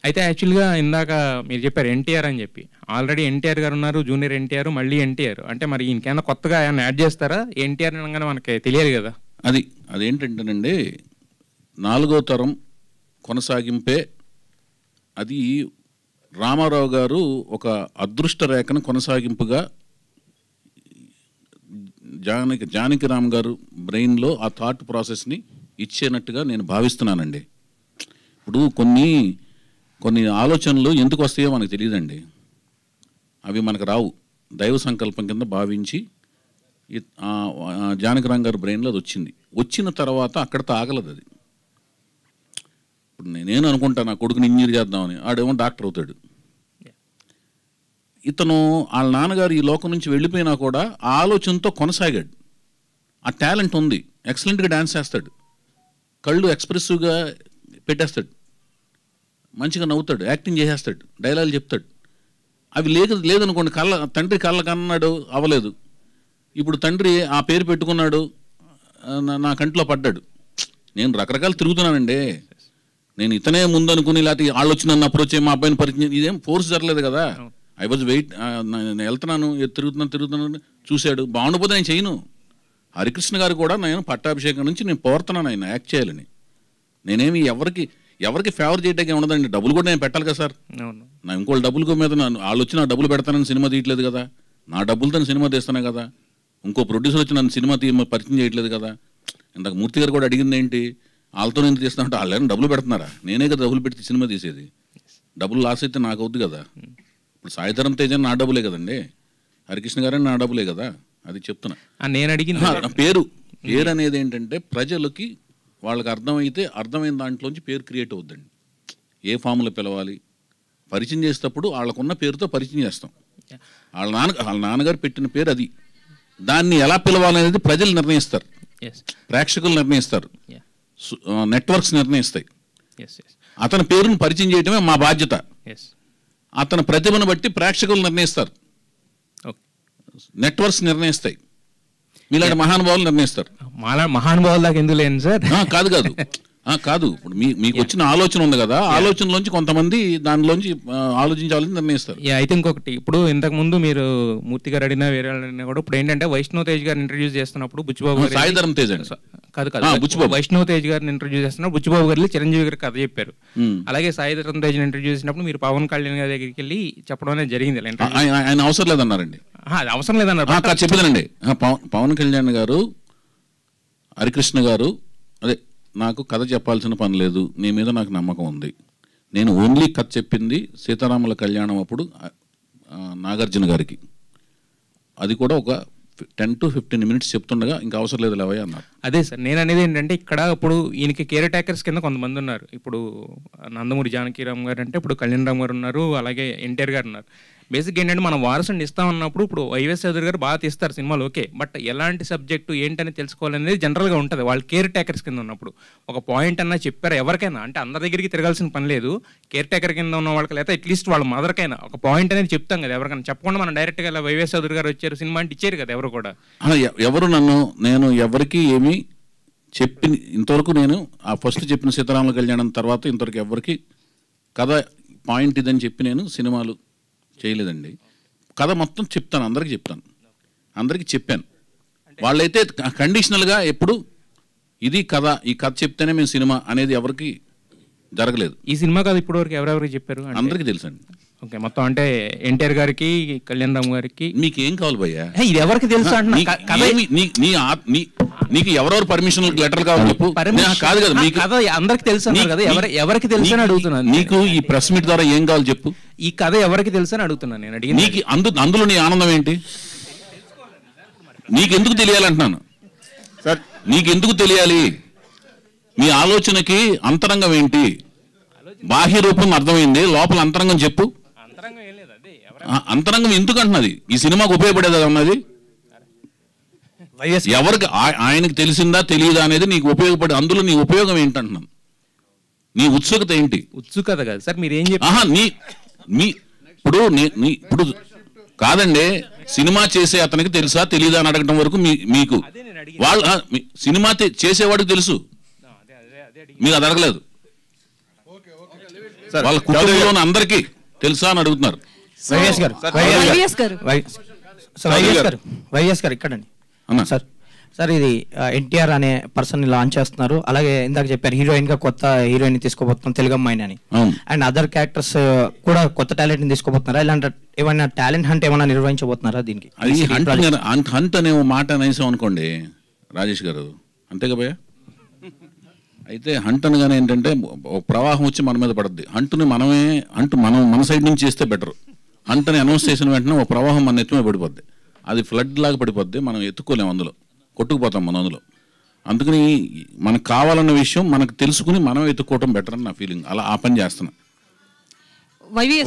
అయితే యాక్చువల్గా ఇందాక మీరు చెప్పారు ఎన్టీఆర్ అని చెప్పి, ఆల్రెడీ ఎన్టీఆర్ గారు ఉన్నారు, జూనియర్ ఎన్టీఆర్, మళ్ళీ ఎన్టీఆర్. అంటే మరి ఈయనకైనా కొత్తగా ఏమైనా యాడ్ చేస్తారా? ఎన్టీఆర్ అనగానే మనకి తెలియదు కదా. అదేంటంటేనండి, 4వ తరం కొనసాగింపే అది. రామారావు గారు ఒక అదృష్ట రేఖను కొనసాగింపుగా జానకిరామ్ గారు బ్రెయిన్లో ఆ థాట్ ప్రాసెస్ని ఇచ్చేనట్టుగా నేను భావిస్తున్నానండి. ఇప్పుడు కొన్ని ఆలోచనలు ఎందుకు వస్తాయో మనకు తెలియదండి. అవి మనకు రావు, దైవ సంకల్పం కింద భావించి జానకిరామ్ గారి బ్రెయిన్లో అది వచ్చిన తర్వాత అక్కడితో ఆగలదు అది. ఇప్పుడు నేను అనుకుంటా నా కొడుకుని ఇంజనీర్ చేద్దామని, ఆడేమో డాక్టర్ అవుతాడు. ఇతను వాళ్ళ నాన్నగారు ఈ లోకం నుంచి వెళ్ళిపోయినా కూడా ఆ ఆలోచనతో కొనసాగాడు. ఆ టాలెంట్ ఉంది, ఎక్సలెంట్గా డ్యాన్స్ చేస్తాడు, కళ్ళు ఎక్స్ప్రెసివ్గా పెట్టేస్తాడు, మంచిగా నవ్వుతాడు, యాక్టింగ్ చేసేస్తాడు, డైలాగులు చెప్తాడు. అవి లేదనుకోండి, తండ్రి కళ్ళ కన్నాడు అవ్వలేదు. ఇప్పుడు తండ్రి ఆ పేరు పెట్టుకున్నాడు, నా కంట్లో పడ్డాడు. నేను రకరకాలు తిరుగుతున్నానండి. నేను ఇతనే ముందు అనుకుని లేకపోతే వాళ్ళు వచ్చి నన్ను అప్రోచ్ అయ్యి మా అబ్బాయిని పరిచయం, ఇదేం ఫోర్స్ జరగలేదు కదా. ఐ వాజ్ నేను వెళ్తున్నాను, తిరుగుతున్నాను, చూశాడు, బాగుండకపోతే నేను చేయను. హరికృష్ణ గారు కూడా నేను పట్టాభిషేకం నుంచి నేను పోరుతున్నాను ఆయన యాక్ట్ చేయాలని. నేనేమి ఎవరికి ఫేవర్ చేయడానికి ఉండదండి. డబ్బులు కూడా నేను పెట్టాలి కదా సార్. నా ఇంకోళ్ళ డబ్బుల మీద వాళ్ళు వచ్చి నా డబ్బులు పెడతానని సినిమా తీయట్లేదు కదా, నా డబ్బులతో సినిమా తీస్తానే కదా. ఇంకో ప్రొడ్యూసర్ వచ్చి నన్ను సినిమా పరిచయం చేయట్లేదు కదా. ఇందాక మూర్తి గారు కూడా అడిగింది ఏంటి, వాళ్ళతో నేను తీస్తా ఉంటే వాళ్ళు డబ్బులు పెడుతున్నారా? నేనే కదా డబ్బులు పెట్టి సినిమా తీసేది. డబ్బులు లాస్ అయితే నాకు అవుద్ది కదా. ఇప్పుడు సాయిధరం తేజ నా డబ్బులే కదండి, హరికృష్ణ గారని నా డబ్బులే కదా. అది చెప్తున్నా. నేను అడిగింది పేరు అనేది ఏంటంటే ప్రజలకి వాళ్ళకి అర్థమైన దాంట్లోంచి పేరు క్రియేట్ అవుద్దండి. ఏ ఫామ్లో పిలవాలి, పరిచయం చేసేటప్పుడు వాళ్ళకున్న పేరుతో పరిచయం చేస్తాం. వాళ్ళ నాన్నగారు పెట్టిన పేరు అది. దాన్ని ఎలా పిలవాలనేది ప్రజలు నిర్ణయిస్తారు, ప్రేక్షకులు నిర్ణయిస్తారు, నెట్వర్క్స్ నిర్ణయిస్తాయి. అతని పేరును పరిచయం చేయడమే మా బాధ్యత. అతని ప్రతిభను బట్టి ప్రేక్షకులు నిర్ణయిస్తారు, నెట్వర్క్స్ నిర్ణయిస్తాయి, మీలాంటి మహానుభావులు నిర్ణయిస్తారు. మహానుభావులు దాకా ఎందుకు లేను సార్. కాదు ఇప్పుడు మీకు వచ్చిన ఆలోచన ఉంది కదా, ఆలోచనలోంచి కొంతమంది దానిలోంచి ఆలోచించాలని నిర్ణయిస్తారు. అయితే ఇంకొకటి, ఇప్పుడు ఇంతకు ముందు మీరు మూర్తి గారు అడిగినా వేరే అడిగినా కూడా ఇప్పుడు ఏంటంటే వైష్ణవ్ తేజ్ గారిని ఇంట్రడ్యూస్ చేస్తున్నప్పుడు బుచ్చిబాబు గారు, సాయిధరం తేజ్ కాదు వైష్ణవ్ తేజ్ గారిని ఇంట్రడ్యూస్ చేస్తున్నప్పుడు బుచ్చిబాబు గారు చిరంజీవి గారికి కథ చెప్పారు. అలాగే సాయిధరం తేజ్ ఇంట్రడ్యూస్ చేసినప్పుడు మీరు పవన్ కళ్యాణ్ గారి దగ్గరికి వెళ్ళి చెప్పడం అనేది జరిగింది. ఆయన అవసరం లేదన్నారండి. అది అవసరం లేదన్నారు. చెప్పేదండి, పవన్ కళ్యాణ్ గారు, హరికృష్ణ గారు, అదే నాకు కథ చెప్పాల్సిన పని లేదు, నీ మీద నాకు నమ్మకం ఉంది, నేను ఓన్లీ కథ చెప్పింది సీతారాముల కళ్యాణం అప్పుడు నాగార్జున గారికి, అది కూడా ఒక 10 to 15 minutes చెప్తుండగా ఇంకా అవసరం లేదు లేవయ్య అన్నారు. అదే సార్ నేను అనేది ఏంటంటే, ఇక్కడ ఇప్పుడు ఈయనకి కేర్ టేకర్స్ కింద కొంతమంది ఉన్నారు. ఇప్పుడు నందమూరి జానకిరామ్ గారు అంటే ఇప్పుడు కళ్యాణ్ రామ్ గారు ఉన్నారు, అలాగే ఎన్టీఆర్ గారు ఉన్నారు. బేసిక్ ఏంటంటే మనం వారసుని ఇస్తామన్నప్పుడు ఇప్పుడు వైఎస్ చౌదరి గారు బాగా తీస్తారు సినిమాలు, ఓకే, బట్ ఎలాంటి సబ్జెక్టు ఏంటని తెలుసుకోవాలనేది జనరల్గా ఉంటుంది వాళ్ళు కేర్ టేకర్స్ కింద ఉన్నప్పుడు. ఒక పాయింట్ అన్నా చెప్పారు ఎవరికైనా, అంటే అందరి దగ్గరికి తిరగాల్సిన పని లేదు, కేర్ టేకర్ కింద ఉన్న వాళ్ళకి లేదా అట్లీస్ట్ వాళ్ళ మదర్కైనా ఒక పాయింట్ అనేది చెప్తాం కదా. ఎవరికైనా చెప్పకుండా మనం డైరెక్ట్గా ఇలా వైఎస్ చౌదరి గారు వచ్చారు సినిమా అంటే ఇచ్చారు కదా ఎవరు కూడా. నేను ఎవరికి ఏమి చెప్పి ఇంతవరకు నేను ఆ ఫస్ట్ చెప్పిన సీతారాముల కళ్యాణం తర్వాత ఇంతవరకు ఎవరికి కథ పాయింట్ ఇదని చెప్పి నేను సినిమాలు చేయలేదండి. కథ మొత్తం చెప్తాను, అందరికీ చెప్పాను. వాళ్ళైతే కండిషనల్గా ఎప్పుడు ఇది కథ, ఈ కథ చెప్తేనే మేము సినిమా అనేది ఎవరికి జరగలేదు. ఈ సినిమా కథ ఇప్పటి వరకు ఎవరెవరికి చెప్పారు? అందరికీ తెలుసండి. ఓకే, మొత్తం అంటే ఎన్టీఆర్ గారికి, కళ్యాణ్ రామ్ గారికి. మీకు ఏం కావాలి భయ్యా? ఇది ఎవరికి తెలుసు? నీకు ఎవరెవరు పర్మిషన్ లెటర్ కావాలి చెప్పు. కాదు కదా, మీకు కథ అందరికి తెలుసు కదా, ఎవరికి తెలుసు అని అడుగుతున్నాను. నీకు ఈ ప్రెస్ మీట్ ద్వారా ఏం కావాలి చెప్పు. ఈ కథ ఎవరికి తెలుసు అని అడుగుతున్నాను నేను. అడిగి నీకు అందులో నీ ఆనందం ఏంటి? నీకెందుకు తెలియాలంటున్నాను సార్, నీకెందుకు తెలియాలి? మీ ఆలోచనకి అంతరంగం ఏంటి? బాహ్య రూపం అర్థమైంది, లోపల అంతరంగం చెప్పు. అంతరంగం ఎందుకు అంటున్నది? ఈ సినిమాకు ఉపయోగపడేది అన్నది ఎవరికి? ఆయనకు తెలిసిందా తెలియదా అనేది నీకు ఉపయోగపడే, అందులో నీ ఉపయోగం ఏంటంటున్నాను, నీ ఉత్సుకత ఏంటి? ఉత్సుకత కాదు సార్, మీరు ఏం చెప్పారు? ఇప్పుడు కాదండి, సినిమా చేసే అతనికి తెలుసా తెలియదా అని అడగటం వరకు మీకు వాళ్ళు సినిమా చేసేవాడికి తెలుసు, మీరు అది అడగలేదు. వాళ్ళ కుటుంబంలో అందరికీ తెలుసా అని అడుగుతున్నారు. వైఎస్ గారు ఇక్కడండి సార్. సార్ ఇది ఎన్టీఆర్ అనే పర్సన్ లాంచ్ చేస్తున్నారు, అలాగే ఇందాక చెప్పారు హీరోయిన్ గా కొత్త హీరోయిన్ తీసుకోబోతున్నాం తెలుగు అమ్మాయిని అని, అండ్ అదర్ క్యారెక్టర్స్ కూడా కొత్త టాలెంట్ ని తీసుకోబోతున్నారా? ఇలాంటి ఏమైనా టాలెంట్ హంట్ ఏమైనా నిర్వహించబోతున్నారా? దీనికి హంట్ అనే మాట అనేసాం అనుకోండి రాజేష్ గారు, అంతేగా భయ్య. అయితే హంట్ అనగానే ఏంటంటే ఒక ప్రవాహం వచ్చి మన మీద పడుద్ది. హంట్ని మనం మన సైడ్ నుంచి చేస్తే బెటర్. హంట్ అని అనౌన్స్ చేసిన వెంటనే ఒక ప్రవాహం మన ఎత్తుమే పడిపోద్ది, అది ఫ్లడ్ లాగా పడిపోద్ది, మనం ఎత్తుకోలేము, అందులో కొట్టుకుపోతాం మనం అందులో. అందుకని మనకు కావాలన్న విషయం మనకు తెలుసుకుని మనం ఎత్తుకోవటం బెటర్ అని నా ఫీలింగ్. అలా ఆ పని చేస్తున్నా.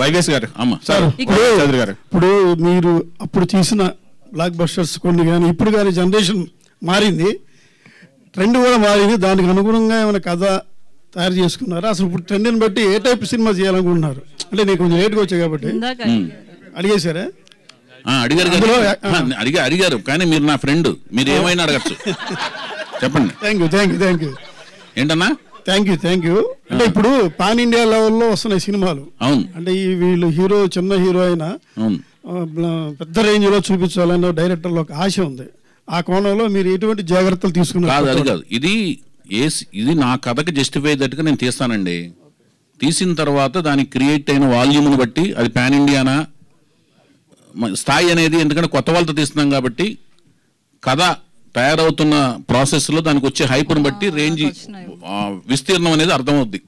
వైవిఎస్ గారు అమ్మా సార్, ఇప్పుడు మీరు అప్పుడు తీసిన బ్లాక్ బస్టర్స్ కొన్ని కానీ ఇప్పుడు కానీ జనరేషన్ మారింది, ట్రెండ్ కూడా మారింది, దానికి అనుగుణంగా ఏమైనా కథ తయారు చేసుకున్నారు? అసలు ఇప్పుడు ట్రెండ్ని బట్టి ఏ టైప్ సినిమా చేయాలనుకుంటున్నారు? అంటే నేను కొంచెం లేట్గా వచ్చా కాబట్టి అడిగేశారా? అడిగారు కానీ మీరు నా ఫ్రెండ్, మీరు ఏమైనా అడగచ్చు, చెప్పండి. థ్యాంక్ యూ ఏంటన్నా? Thank you. అంటే ఇప్పుడు పాన్ ఇండియా లెవెల్లో వస్తున్నాయి సినిమాలు. అవును. అంటే వీళ్ళు హీరో చిన్న హీరో అయినా పెద్ద రేంజ్ లో చూపించాలన్న డైరెక్టర్లో ఒక ఆశ ఉంది. ఆ కోణంలో మీరు ఎటువంటి జాగ్రత్తలు తీసుకున్నారు? అది కాదు, ఇది నా కథకి జస్టిఫై దట్టుగా నేను తీస్తానండి. తీసిన తర్వాత దానికి క్రియేట్ అయిన వాల్యూమ్ని బట్టి అది పాన్ ఇండియానా స్థాయి అనేది, ఎందుకంటే కొత్త వాళ్ళతో తీస్తున్నాం కాబట్టి కథ తయారవుతున్న ప్రాసెస్లో దానికి వచ్చే హైప్ను బట్టి రేంజ్ విస్తీర్ణం అనేది అర్థమవుద్ది.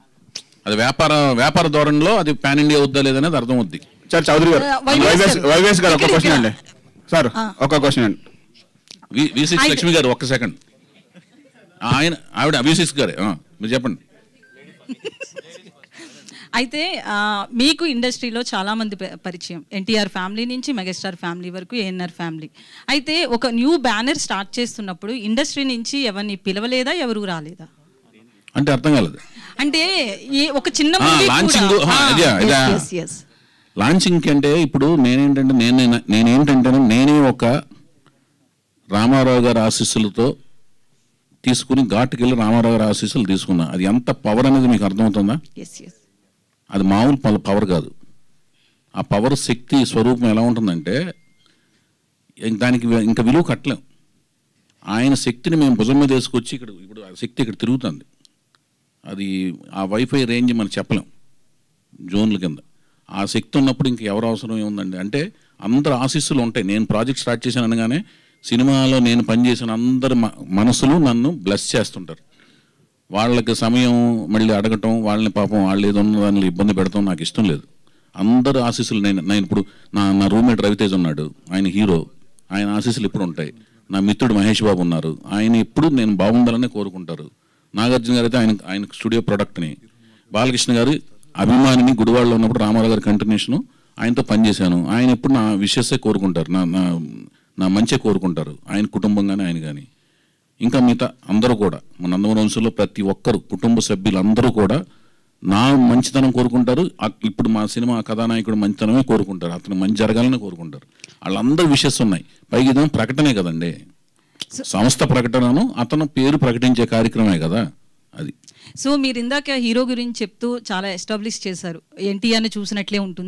అది వ్యాపార ధోరణిలో అది పాన్ ఇండియా వద్దా లేదనేది అర్థమవుద్ది. సార్ చౌదరి గారు, వైవిఎస్ గారు ఒక క్వశ్చన్ అండి సార్, ఒక క్వశ్చన్ అండి. V6 లక్ష్మి గారు ఒక్క సెకండ్. ఆవిడ V6 గారే, మీరు చెప్పండి. అయితే మీకు ఇండస్ట్రీలో చాలా మంది పరిచయం, ఎన్టీఆర్ ఫ్యామిలీ నుంచి మెగాస్టార్ ఫ్యామిలీ వరకు, ఏఎన్ఆర్ ఫ్యామిలీ. అయితే ఒక న్యూ బ్యానర్ స్టార్ట్ చేస్తున్నప్పుడు ఇండస్ట్రీ నుంచి ఎవరిని పిలవలేదా, ఎవరు రాలేదా? అంటే అర్థం కాలేదు. అంటే ఒక చిన్న లాంచింగ్ అంటే ఇప్పుడు నేనే ఒక రామారావు గారి ఆశీస్సులతో తీసుకుని ఘాటుకెళ్ళి రామారావు గారి ఆశీస్సులు తీసుకున్నా. అది ఎంత పవర్ అనేది మీకు అర్థమవుతుందా? అది మామూలు పవర్ కాదు. ఆ పవర్ శక్తి స్వరూపం ఎలా ఉంటుందంటే దానికి ఇంకా విలువ కట్టలేం. ఆయన శక్తిని మేము భుజం మీద వేసుకొచ్చి ఇప్పుడు ఆ శక్తి ఇక్కడ తిరుగుతుంది. అది ఆ వైఫై రేంజ్ మనం చెప్పలేం జోన్ల కింద. ఆ శక్తి ఉన్నప్పుడు ఇంక ఎవరు అవసరం ఏముందండి? అంటే అందరు ఆశీస్సులు ఉంటాయి. నేను ప్రాజెక్ట్ స్టార్ట్ చేశాను అనగానే సినిమాలో నేను పనిచేసిన అందరి మనసులు నన్ను బ్లెస్ చేస్తుంటారు. వాళ్ళకి సమయం మళ్ళీ అడగటం, వాళ్ళని పాపం వాళ్ళు ఏదో ఉన్న దానిలో ఇబ్బంది పెడతాం నాకు ఇష్టం లేదు. అందరు ఆశీస్సులు నేను ఇప్పుడు నా రూమ్మేట్ రవితేజ్ ఉన్నాడు, ఆయన హీరో, ఆయన ఆశీస్సులు ఎప్పుడు ఉంటాయి. నా మిత్రుడు మహేష్ బాబు ఉన్నారు, ఆయన ఎప్పుడు నేను బాగుండాలని కోరుకుంటారు. నాగార్జున గారు అయితే ఆయన స్టూడియో ప్రొడక్ట్ని, బాలకృష్ణ గారు అభిమానిని, గుడివాడలో ఉన్నప్పుడు రామారావు గారి కంటిన్యూషను ఆయనతో పనిచేశాను. ఆయన ఎప్పుడు నా విషయసే కోరుకుంటారు, నా మంచిగా కోరుకుంటారు, ఆయన కుటుంబంగానే ఆయన కానీ. ఇంకా మిగతా అందరూ కూడా మన నందమూరి వంశంలో ప్రతి ఒక్కరు కుటుంబ సభ్యులందరూ కూడా నా మంచితనం కోరుకుంటారు. ఇప్పుడు మా సినిమా కథానాయకుడు మంచితనమే కోరుకుంటారు, అతను మంచి జరగాలని కోరుకుంటారు. వాళ్ళందరూ విషయస్ ఉన్నాయి. పైగా ఇదేమో ప్రకటనే కదండి, సంస్థ ప్రకటనను అతను పేరు ప్రకటించే కార్యక్రమే కదా అది. సో మీరు ఇందాక హీరో గురించి చెప్తూ చాలా ఎస్టాబ్లిష్ చేశారు, ఎన్టీఆర్ని చూసినట్లే ఉంటుంది.